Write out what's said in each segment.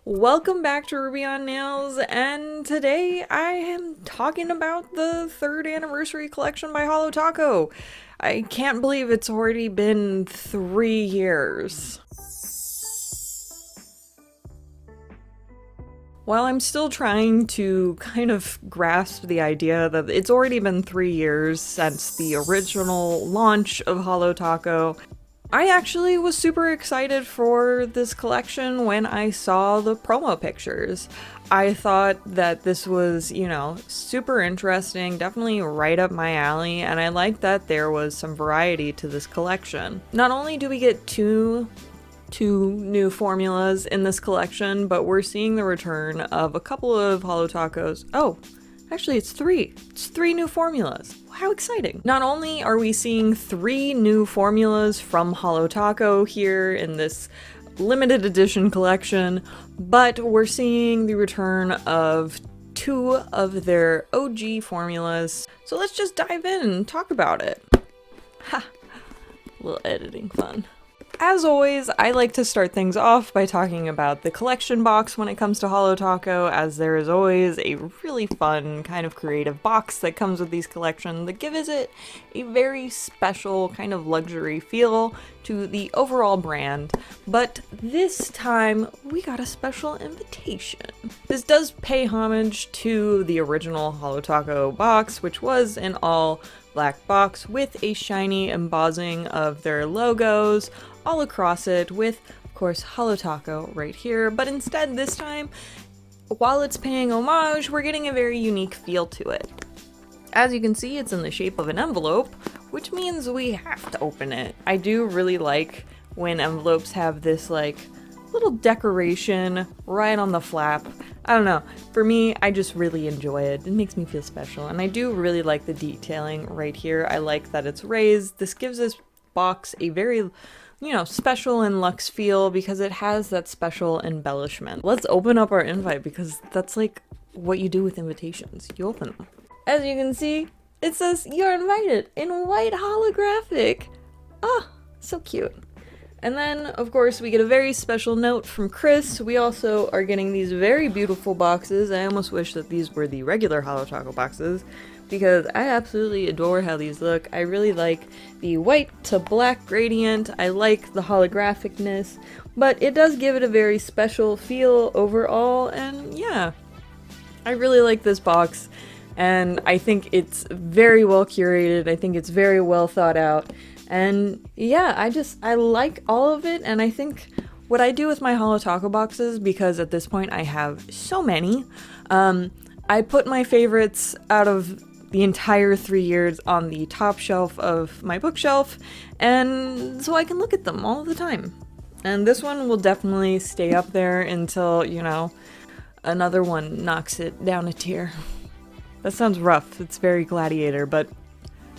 Welcome back to Ruby on Nails, and today I am talking about the 3rd anniversary collection by Holotaco. I can't believe it's already been 3 years. While I'm still trying to kind of grasp the idea that it's already been 3 years since the original launch of Holotaco, I actually was super excited for this collection when I saw the promo pictures. I thought that this was, super interesting, definitely right up my alley, and I liked that there was some variety to this collection. Not only do we get two new formulas in this collection, but we're seeing the return of a couple of Holotacos. Oh, actually it's 3. It's 3 new formulas. How exciting. Not only are we seeing 3 new formulas from Holotaco here in this limited edition collection, but we're seeing the return of 2 of their OG formulas. So let's just dive in and talk about it. Ha! A little editing fun. As always, I like to start things off by talking about the collection box when it comes to Holotaco, as there is always a really fun kind of creative box that comes with these collections that gives it a very special kind of luxury feel to the overall brand. But this time, we got a special invitation. This does pay homage to the original Holotaco box, which was an all black box with a shiny embossing of their logos all across it, with, of course, Holotaco right here. But instead, this time, while it's paying homage, we're getting a very unique feel to it. As you can see, it's in the shape of an envelope, which means we have to open it. I do really like when envelopes have this, little decoration right on the flap. I don't know. For me, I just really enjoy it. It makes me feel special, and I do really like the detailing right here. I like that it's raised. This gives this box a very special and luxe feel because it has that special embellishment. Let's open up our invite because that's what you do with invitations. You open them. As you can see, it says you're invited in white holographic. Ah, so cute. And then, of course, we get a very special note from Chris. We also are getting these very beautiful boxes. I almost wish that these were the regular Holotaco boxes, because I absolutely adore how these look. I really like the white to black gradient. I like the holographicness, but it does give it a very special feel overall, and yeah, I really like this box, and I think it's very well curated. I think it's very well thought out, and yeah, I like all of it. And I think what I do with my Holotaco boxes, because at this point I have so many, I put my favorites out of the entire 3 years on the top shelf of my bookshelf, and so I can look at them all the time. And this one will definitely stay up there until, another one knocks it down a tier. That sounds rough. It's very Gladiator, but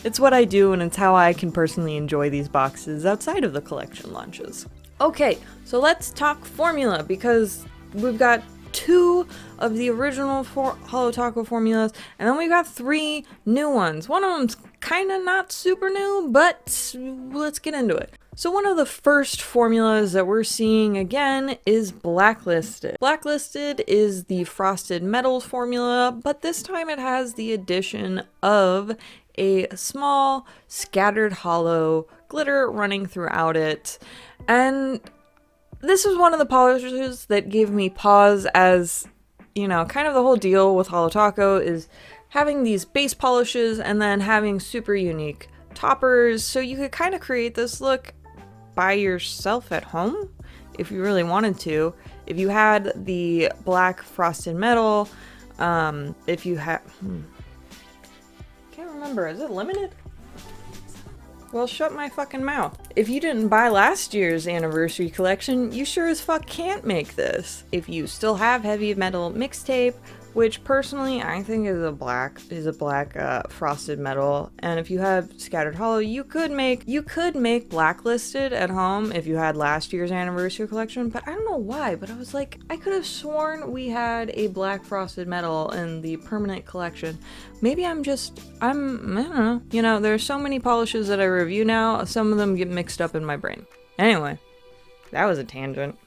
it's what I do, and it's how I can personally enjoy these boxes outside of the collection launches. Okay, so let's talk formula, because we've got 2 of the original Holotaco formulas, and then we got 3 new ones. One of them's kind of not super new, but let's get into it. So one of the first formulas that we're seeing again is Blacklisted. Blacklisted is the Frosted Metals formula, but this time it has the addition of a small scattered hollow glitter running throughout it. And this is one of the polishes that gave me pause, as, kind of the whole deal with Holotaco is having these base polishes and then having super unique toppers, so you could kind of create this look by yourself at home if you really wanted to. If you had the black frosted metal, if you had... Can't remember, is it limited? Well, shut my fucking mouth. If you didn't buy last year's anniversary collection, you sure as fuck can't make this. If you still have heavy metal mixtape, which personally I think is a black frosted metal, and if you have scattered hollow, you could make Blacklisted at home if you had last year's anniversary collection. But I don't know why, but I was like, I could have sworn we had a black frosted metal in the permanent collection. Maybe I don't know. There's so many polishes that I review now, some of them get mixed up in my brain. Anyway, that was a tangent.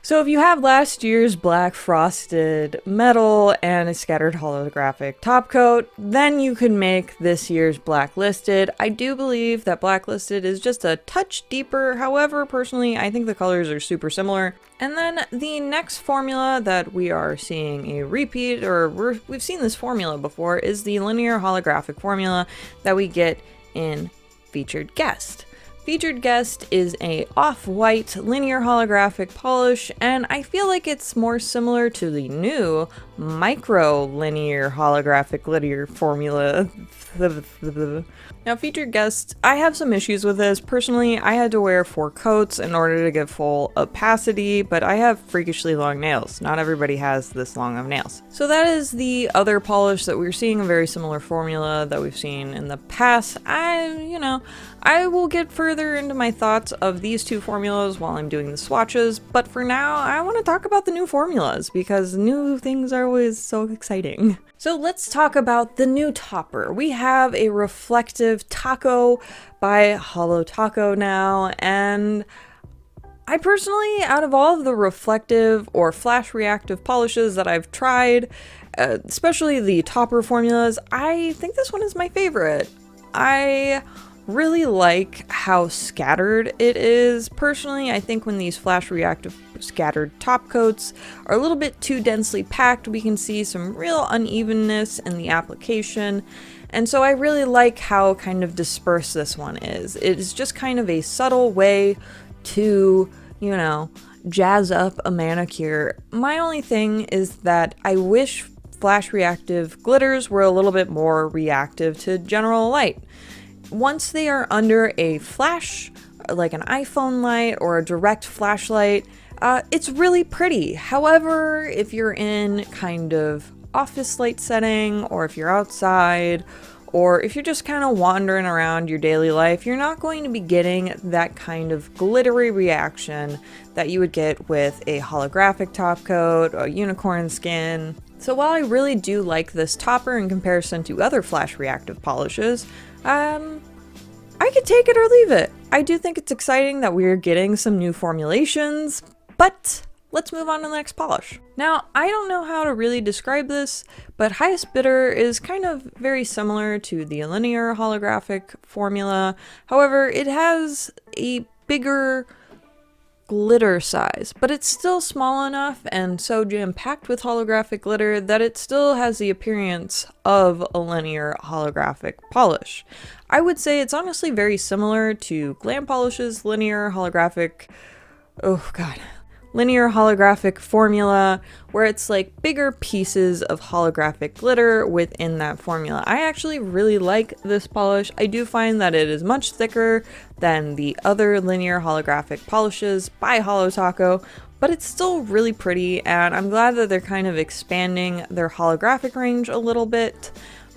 So if you have last year's black frosted metal and a scattered holographic top coat, then you could make this year's Blacklisted. I do believe that Blacklisted is just a touch deeper. However, personally, I think the colors are super similar. And then the next formula that we are seeing a repeat, or we've seen this formula before, is the linear holographic formula that we get in Featured Guest. Featured Guest is a off-white linear holographic polish, and I feel like it's more similar to the new micro linear holographic glitter formula. Now, Featured Guest, I have some issues with this. Personally, I had to wear 4 coats in order to get full opacity, but I have freakishly long nails. Not everybody has this long of nails. So that is the other polish that we're seeing, a very similar formula that we've seen in the past. I will get further into my thoughts of these two formulas while I'm doing the swatches, but for now, I want to talk about the new formulas because new things are always so exciting. So let's talk about the new topper. We have a reflective taco by Holotaco now, and I personally, out of all of the reflective or flash reactive polishes that I've tried, especially the topper formulas, I think this one is my favorite. I really like how scattered it is. Personally, I think when these flash reactive scattered top coats are a little bit too densely packed, we can see some real unevenness in the application. And so I really like how kind of dispersed this one is. It is just kind of a subtle way to, jazz up a manicure. My only thing is that I wish flash reactive glitters were a little bit more reactive to general light. Once they are under a flash, like an iPhone light or a direct flashlight, it's really pretty. However, if you're in kind of office light setting, or if you're outside, or if you're just kind of wandering around your daily life, you're not going to be getting that kind of glittery reaction that you would get with a holographic top coat or unicorn skin. So while I really do like this topper in comparison to other flash reactive polishes, I could take it or leave it. I do think it's exciting that we're getting some new formulations, but let's move on to the next polish. Now, I don't know how to really describe this, but Highest Bidder is kind of very similar to the linear holographic formula. However, it has a bigger glitter size, but it's still small enough and so jam-packed with holographic glitter that it still has the appearance of a linear holographic polish. I would say it's honestly very similar to Glam Polish's linear holographic formula, where it's like bigger pieces of holographic glitter within that formula. I actually really like this polish. I do find that it is much thicker than the other linear holographic polishes by Holotaco, but it's still really pretty, and I'm glad that they're kind of expanding their holographic range a little bit.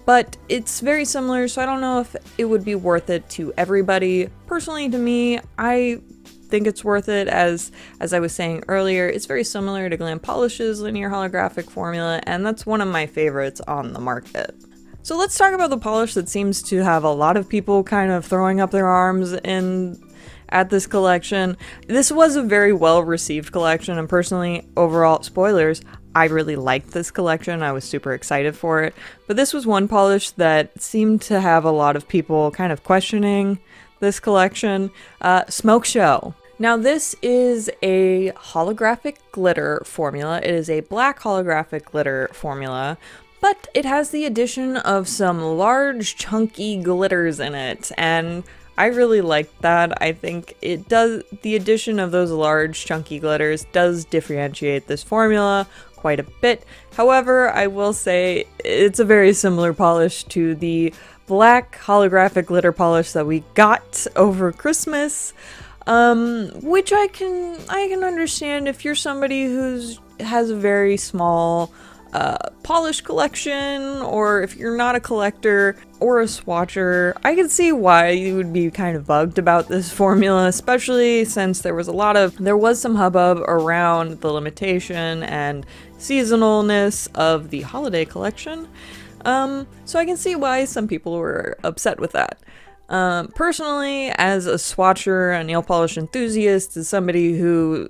But it's very similar, so I don't know if it would be worth it to everybody. Personally, to me, I think it's worth it. As I was saying earlier, it's very similar to Glam Polish's linear holographic formula, and that's one of my favorites on the market. So let's talk about the polish that seems to have a lot of people kind of throwing up their arms at this collection. This was a very well received collection, and personally, overall, spoilers, I really liked this collection. I was super excited for it, but this was one polish that seemed to have a lot of people kind of questioning this collection. Smokeshow. Now this is a holographic glitter formula. It is a black holographic glitter formula, but it has the addition of some large chunky glitters in it, and I really like that. I think the addition of those large chunky glitters does differentiate this formula quite a bit. However, I will say it's a very similar polish to the black holographic glitter polish that we got over Christmas, which I can understand if you're somebody has a very small polish collection, or if you're not a collector or a swatcher. I can see why you would be kind of bugged about this formula, especially since there was some hubbub around the limitation and seasonalness of the holiday collection. So I can see why some people were upset with that. Personally, as a swatcher, a nail polish enthusiast, as somebody who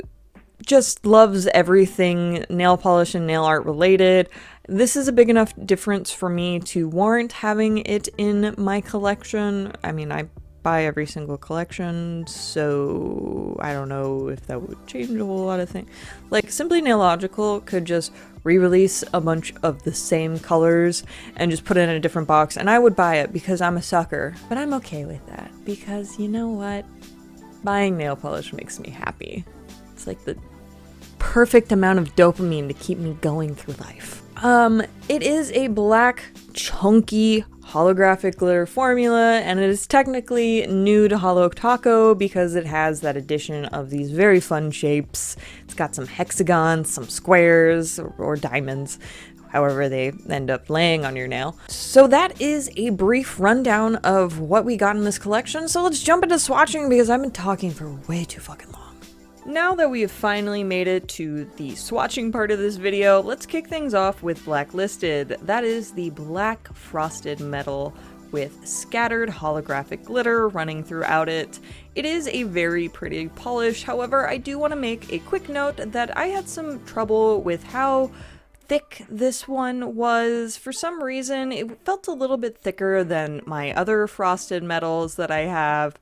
just loves everything nail polish and nail art related. This is a big enough difference for me to warrant having it in my collection. I mean, I buy every single collection, so I don't know if that would change a whole lot of things. Like, Simplynailogical could just re-release a bunch of the same colors and just put it in a different box, and I would buy it because I'm a sucker. But I'm okay with that, because you know what? Buying nail polish makes me happy. It's like the perfect amount of dopamine to keep me going through life. It is a black, chunky, holographic glitter formula, and it is technically new to Holotaco because it has that addition of these very fun shapes. It's got some hexagons, some squares, or diamonds, however they end up laying on your nail. So that is a brief rundown of what we got in this collection, so let's jump into swatching because I've been talking for way too fucking long. Now that we have finally made it to the swatching part of this video, let's kick things off with Blacklisted. That is the black frosted metal with scattered holographic glitter running throughout it. It is a very pretty polish, however, I do want to make a quick note that I had some trouble with how thick this one was. For some reason, it felt a little bit thicker than my other frosted metals that I have,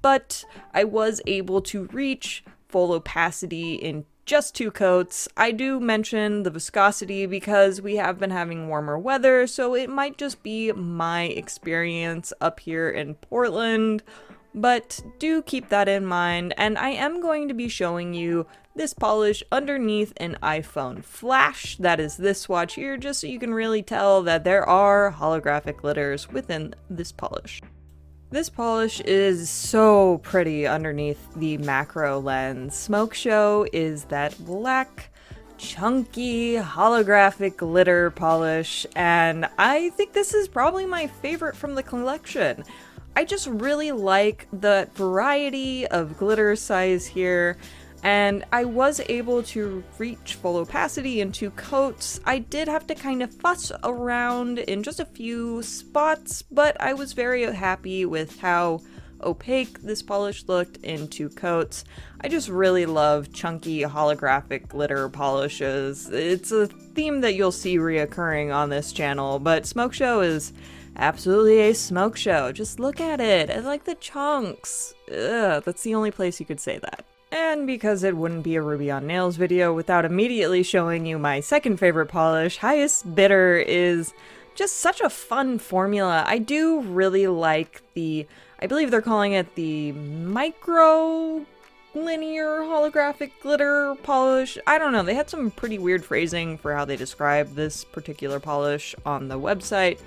but I was able to reach full opacity in just 2 coats. I do mention the viscosity because we have been having warmer weather, so it might just be my experience up here in Portland, but do keep that in mind. And I am going to be showing you this polish underneath an iPhone flash. That is this swatch here, just so you can really tell that there are holographic glitters within this polish. This polish is so pretty underneath the macro lens. Smokeshow is that black, chunky, holographic glitter polish, and I think this is probably my favorite from the collection. I just really like the variety of glitter size here, and I was able to reach full opacity in 2 coats. I did have to kind of fuss around in just a few spots, but I was very happy with how opaque this polish looked in 2 coats. I just really love chunky holographic glitter polishes. It's a theme that you'll see reoccurring on this channel, but Smokeshow is absolutely a smoke show. Just look at it. I like the chunks. Ugh, that's the only place you could say that. And because it wouldn't be a Ruby on Nails video without immediately showing you my second favorite polish, Highest Bidder is just such a fun formula. I do really like I believe they're calling it the micro linear holographic glitter polish. I don't know, they had some pretty weird phrasing for how they describe this particular polish on the website.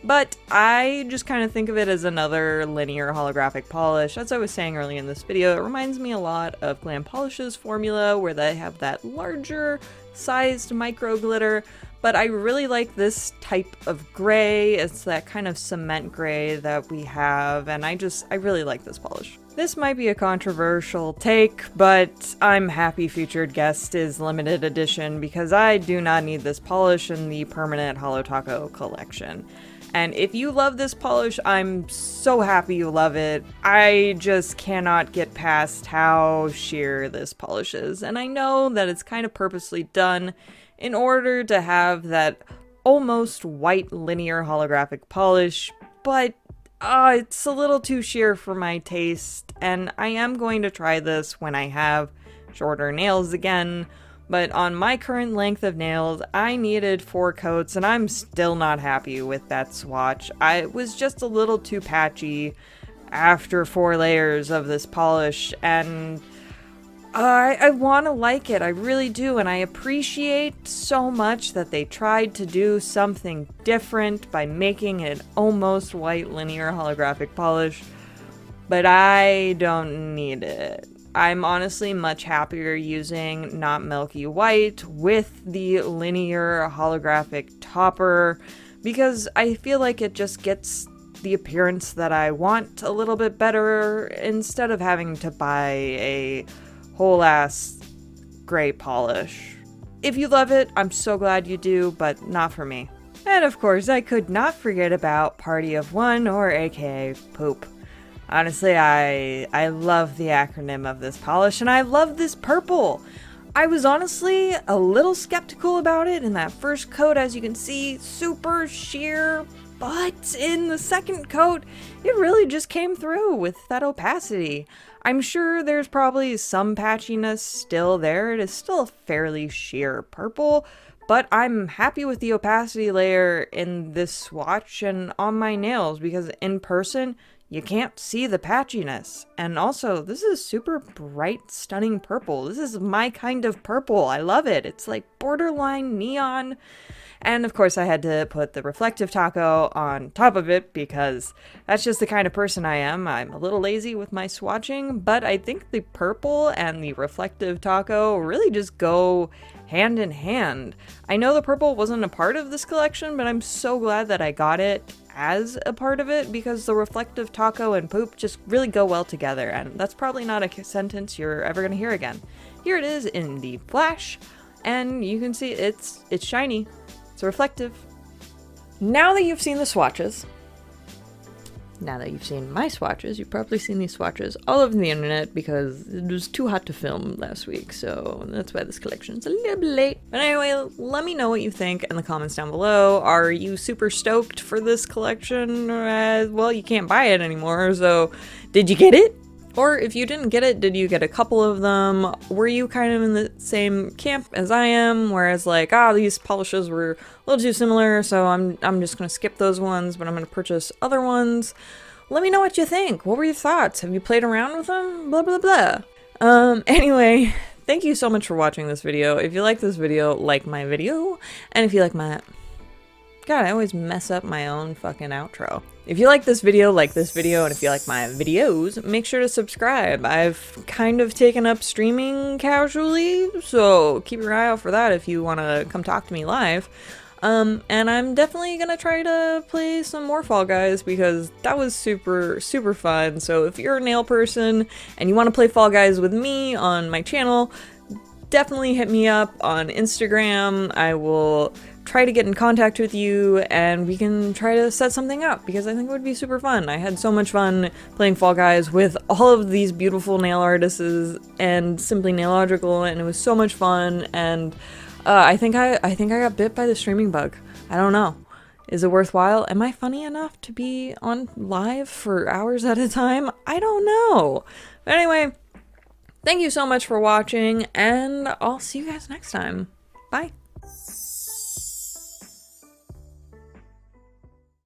But I just kind of think of it as another linear holographic polish. As I was saying earlier in this video, it reminds me a lot of Glam Polish's formula where they have that larger sized micro glitter. But I really like this type of gray. It's that kind of cement gray that we have, and I really like this polish. This might be a controversial take, but I'm happy featured guest is limited edition because I do not need this polish in the permanent Holotaco collection. And if you love this polish, I'm so happy you love it. I just cannot get past how sheer this polish is. And I know that it's kind of purposely done in order to have that almost white linear holographic polish, but it's a little too sheer for my taste. And I am going to try this when I have shorter nails again. But on my current length of nails, I needed 4 coats, and I'm still not happy with that swatch. I was just a little too patchy after 4 layers of this polish, and I want to like it, I really do, and I appreciate so much that they tried to do something different by making it almost white linear holographic polish, but I don't need it. I'm honestly much happier using not milky white with the linear holographic topper because I feel like it just gets the appearance that I want a little bit better instead of having to buy a whole ass gray polish. If you love it, I'm so glad you do, but not for me. And of course, I could not forget about Party of One, or aka Poop. Honestly, I love the acronym of this polish, and I love this purple. I was honestly a little skeptical about it in that first coat, as you can see, super sheer, but in the second coat, it really just came through with that opacity. I'm sure there's probably some patchiness still there, it is still a fairly sheer purple, but I'm happy with the opacity layer in this swatch and on my nails because in person, you can't see the patchiness. And also, this is super bright, stunning purple. This is my kind of purple. I love it. It's like borderline neon. And of course, I had to put the reflective taco on top of it because that's just the kind of person I am. I'm a little lazy with my swatching, but I think the purple and the reflective taco really just go hand in hand. I know the purple wasn't a part of this collection, but I'm so glad that I got it as a part of it because the reflective taco and poop just really go well together, and that's probably not a sentence you're ever going to hear again. Here it is in the flash, and you can see it's shiny, it's reflective. Now that you've seen the swatches, now that you've seen my swatches, you've probably seen these swatches all over the internet because it was too hot to film last week, so that's why this collection's a little bit late. But anyway, let me know what you think in the comments down below. Are you super stoked for this collection? Well, you can't buy it anymore, so did you get it? Or if you didn't get it, did you get a couple of them? Were you kind of in the same camp as I am, whereas like, these polishes were a little too similar, so I'm just gonna skip those ones, but I'm gonna purchase other ones. Let me know what you think. What were your thoughts? Have you played around with them? Blah, blah, blah. Anyway, thank you so much for watching this video. If you like this video, like my video, and if you like my... God, I always mess up my own fucking outro. If you like this video, and if you like my videos, make sure to subscribe. I've kind of taken up streaming casually, so keep your eye out for that if you want to come talk to me live. And I'm definitely gonna try to play some more Fall Guys because that was super, super fun. So if you're a nail person and you want to play Fall Guys with me on my channel, definitely hit me up on Instagram. I will try to get in contact with you and we can try to set something up because I think it would be super fun. I had so much fun playing Fall Guys with all of these beautiful nail artists and Simplynailogical, and it was so much fun, and I think I got bit by the streaming bug. I don't know. Is it worthwhile? Am I funny enough to be on live for hours at a time? I don't know. But anyway, thank you so much for watching, and I'll see you guys next time. Bye.